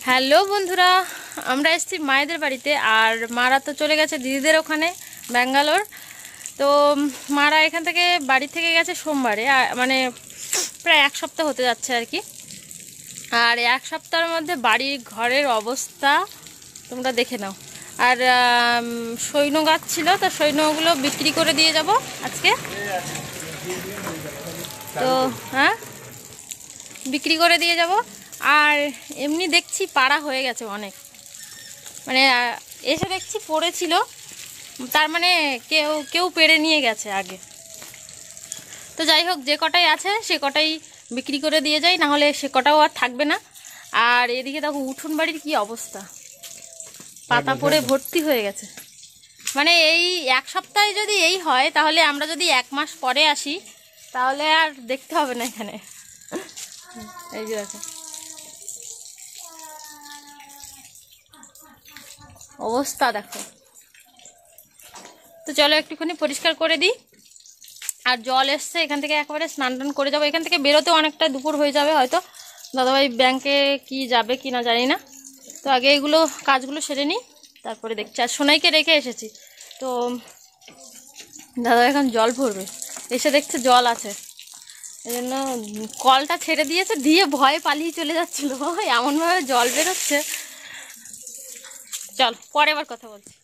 Hello বন্ধুরা, আমরা এসেছি মায়েদের বাড়িতে। আর মারা তো চলে গেছে দিদিদের ওখানে ব্যাঙ্গালোর। তো মারা এখান থেকে বাড়ি থেকে গেছে সোমবারে, মানে প্রায় এক সপ্তাহ হতে যাচ্ছে আর কি। আর এক সপ্তাহের মধ্যে বাড়ির ঘরের অবস্থা তোমরা দেখে নাও। আর সৈন্য গাছ ছিল, তো সৈন্যগুলো বিক্রি করে দিয়ে যাব আজকে। তো হ্যাঁ, বিক্রি করে দিয়ে যাব। আর এমনি দেখছি পাড়া হয়ে গেছে অনেক, মানে এসে দেখছি পড়েছিল, তার মানে কেউ কেউ পেড়ে নিয়ে গেছে আগে। তো যাই হোক, যে কটাই আছে সে কটাই বিক্রি করে দিয়ে যাই, নাহলে সে কটাও আর থাকবে না। আর এদিকে দেখো উঠোন বাড়ির কি অবস্থা, পাতা পড়ে ভর্তি হয়ে গেছে। মানে এই এক সপ্তাহে যদি এই হয়, তাহলে আমরা যদি এক মাস পরে আসি তাহলে আর দেখতে হবে না এখানে। এই যে দেখো অবস্থা দেখো। তো চলো একটুখানি পরিষ্কার করে দিই। আর জল এসছে, এখান থেকে একেবারে স্নান টান করে যাবো। এখান থেকে বেরোতেও অনেকটা দুপুর হয়ে যাবে হয়তো। দাদাভাই ব্যাংকে কি যাবে কি না জানি না। তো আগে এগুলো কাজগুলো সেরে নিই, তারপরে দেখছি। আর সোনাইকে রেখে এসেছি, তো দাদা এখন জল ভরবে। এসে দেখছে জল আছে, এই জন্য কলটা ছেড়ে দিয়েছে, দিয়ে ভয়ে পালিয়ে চলে যাচ্ছিল। এমনভাবে জল বেরোচ্ছে। চল পরে আবার কথা বলছি।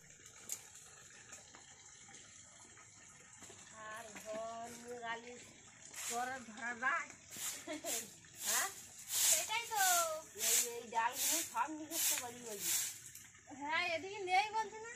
হ্যাঁ, এদিকে নেই বলছে না।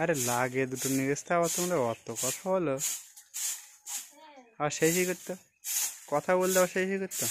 আরে লাগে দুটো নিয়ে আসতে, আবার তোমরা অত কথা বলো। আর সেই করতো কথা বলতে, আবার সেই করতো।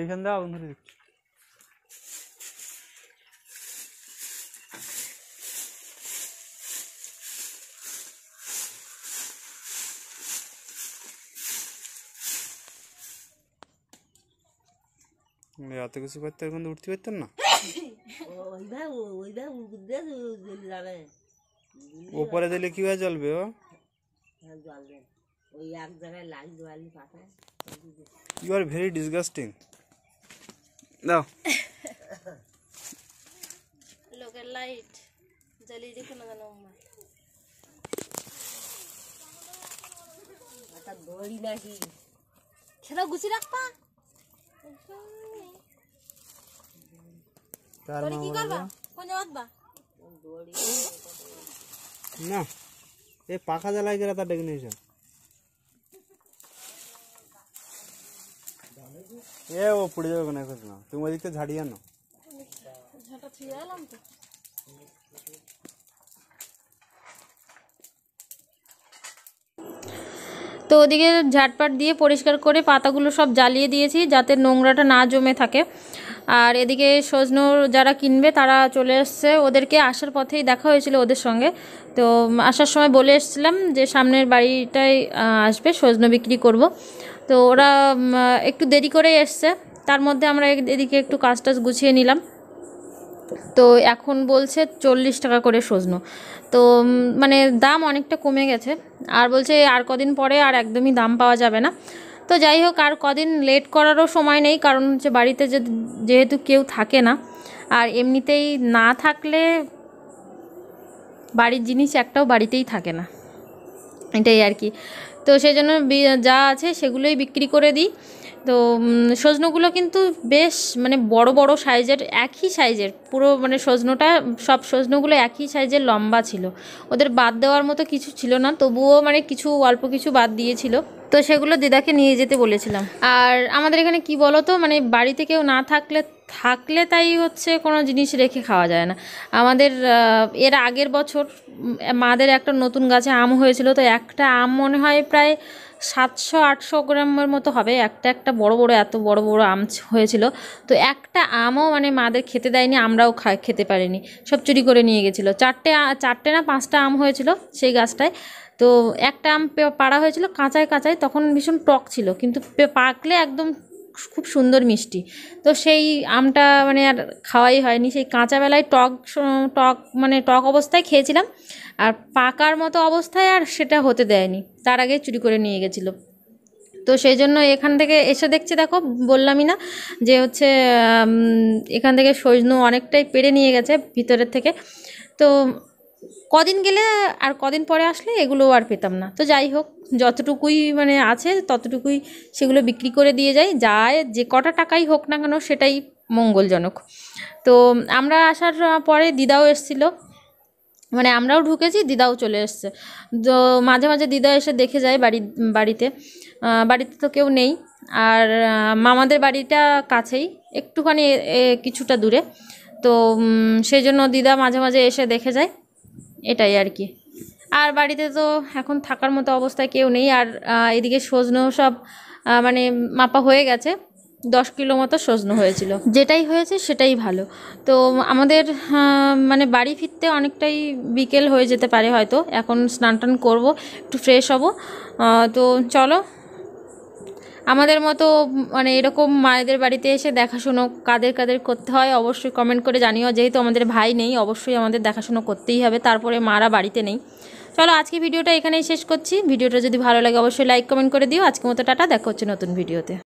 এইখান দিয়ে আগুন ধরে দিচ্ছি। এত কিছু করতে এখন উঠতে পারতেন না। ওপরে দিলে কিভাবে জ্বলবে? ও ইউ আর ভেরি ডিসগাস্টিং। দাও লোকের লাইট জ্বালিয়ে রেখে না জানো। সেটা গুছিয়ে রাখবা। কি করবা? কোন যাওয়াত না, এই পাখা জ্বালাই গেলে তার ডেকে নিয়েছে। এ ও পড়ে যাবে না, না তুমি ওদিকে ঝাড়িয়ে আনো। তো ওদিকে ঝাটপাট দিয়ে পরিষ্কার করে পাতাগুলো সব জ্বালিয়ে দিয়েছি, যাতে নোংরাটা না জমে থাকে। আর এদিকে সজনো যারা কিনবে তারা চলে এসছে, ওদেরকে আসার পথেই দেখা হয়েছিল ওদের সঙ্গে। তো আসার সময় বলে এসেছিলাম যে সামনের বাড়িটায় আসবে, সজনো বিক্রি করব। তো ওরা একটু দেরি করে এসছে, তার মধ্যে আমরা এদিকে একটু কাজ টাজ গুছিয়ে নিলাম। তো এখন বলছে 40 টাকা করে সজনো। তো মানে দাম অনেকটা কমে গেছে। আর বলছে আর কদিন পরে আর একদমই দাম পাওয়া যাবে না। তো যাই হোক, আর কদিন লেট করারও সময় নেই, কারণ হচ্ছে বাড়িতে যেহেতু কেউ থাকে না, আর এমনিতেই না থাকলে বাড়ির জিনিস একটাও বাড়িতেই থাকে না, এটাই আর কি। তো সেই জন্য যা আছে সেগুলোই বিক্রি করে দিই। তো সজনেগুলো কিন্তু বেশ মানে বড় বড় সাইজের, একই সাইজের পুরো, মানে সজনেটা সব সজনেগুলো একই সাইজের লম্বা ছিল, ওদের বাদ দেওয়ার মতো কিছু ছিল না, তবুও মানে কিছু অল্প কিছু বাদ দিয়েছিল। তো সেগুলো দিদাকে নিয়ে যেতে বলেছিলাম। আর আমাদের এখানে কি বলো তো, মানে বাড়িতে কেউ না থাকলে তাই হচ্ছে কোনো জিনিস রেখে খাওয়া যায় না। আমাদের এর আগের বছর মাদের একটা নতুন গাছে আম হয়েছিল, তো একটা আম মনে হয় প্রায় 700-800 গ্রামের মতো হবে, একটা বড় বড়, এত বড় বড় আম হয়েছিল। তো একটা আমও মানে মাদের খেতে দেয়নি, আমরাও খেতে পারিনি, সব চুরি করে নিয়ে গেছিলো। চারটে না 5টা আম হয়েছিল সেই গাছটায়। তো একটা আম পাড়া হয়েছিল কাঁচায়, তখন ভীষণ টক ছিল, কিন্তু পাকলে একদম খুব সুন্দর মিষ্টি। তো সেই আমটা মানে আর খাওয়াই হয়নি, সেই কাঁচাবেলায় মানে টক অবস্থায় খেয়েছিলাম, আর পাকার মতো অবস্থায় আর সেটা হতে দেয়নি, তার আগে চুরি করে নিয়ে গেছিলো। তো সেই জন্য এখান থেকে এসে দেখছি, দেখো বললামই না যে হচ্ছে এখান থেকে সজনে অনেকটাই পেড়ে নিয়ে গেছে ভিতরের থেকে। তো কদিন গেলে আর কদিন পরে আসলে এগুলো আর পেতাম না। তো যাই হোক, যতটুকুই মানে আছে ততটুকুই সেগুলো বিক্রি করে দিয়ে যায়, যে কটা টাকাই হোক না কেন সেটাই মঙ্গলজনক। তো আমরা আসার পরে দিদাও এসেছিল, মানে আমরাও ঢুকেছি, দিদাও চলে এসছে। তো মাঝে মাঝে দিদা এসে দেখে যায় বাড়িতে তো কেউ নেই। আর মামাদের বাড়িটা কাছেই, একটুখানি কিছুটা দূরে। তো সেই জন্য দিদা মাঝে মাঝে এসে দেখে যায়, এটাই আর কি। আর বাড়িতে তো এখন থাকার মতো অবস্থায় কেউ নেই। আর এদিকে সজনেও সব মানে মাপা হয়ে গেছে, 10 কিলো মতো সজনে হয়েছিল, যেটাই হয়েছে সেটাই ভালো। তো আমাদের মানে বাড়ি ফিরতে অনেকটাই বিকেল হয়ে যেতে পারে হয়তো, এখন স্নান টান করবো, একটু ফ্রেশ হব। তো চলো, আমাদের মতো মানে এরকম মায়েদের বাড়িতে এসে দেখাশুনো কাদের করতে হয় অবশ্যই কমেন্ট করে জানিও। যেহেতু আমাদের ভাই নেই, অবশ্যই আমাদের দেখাশুনো করতেই হবে, তারপরে মারা বাড়িতে নেই। চলো, আজকে ভিডিওটা এখানেই শেষ করছি। ভিডিওটা যদি ভালো লাগে অবশ্যই লাইক কমেন্ট করে দিও। আজকের মতো টাটা, দেখা হচ্ছে নতুন ভিডিওতে।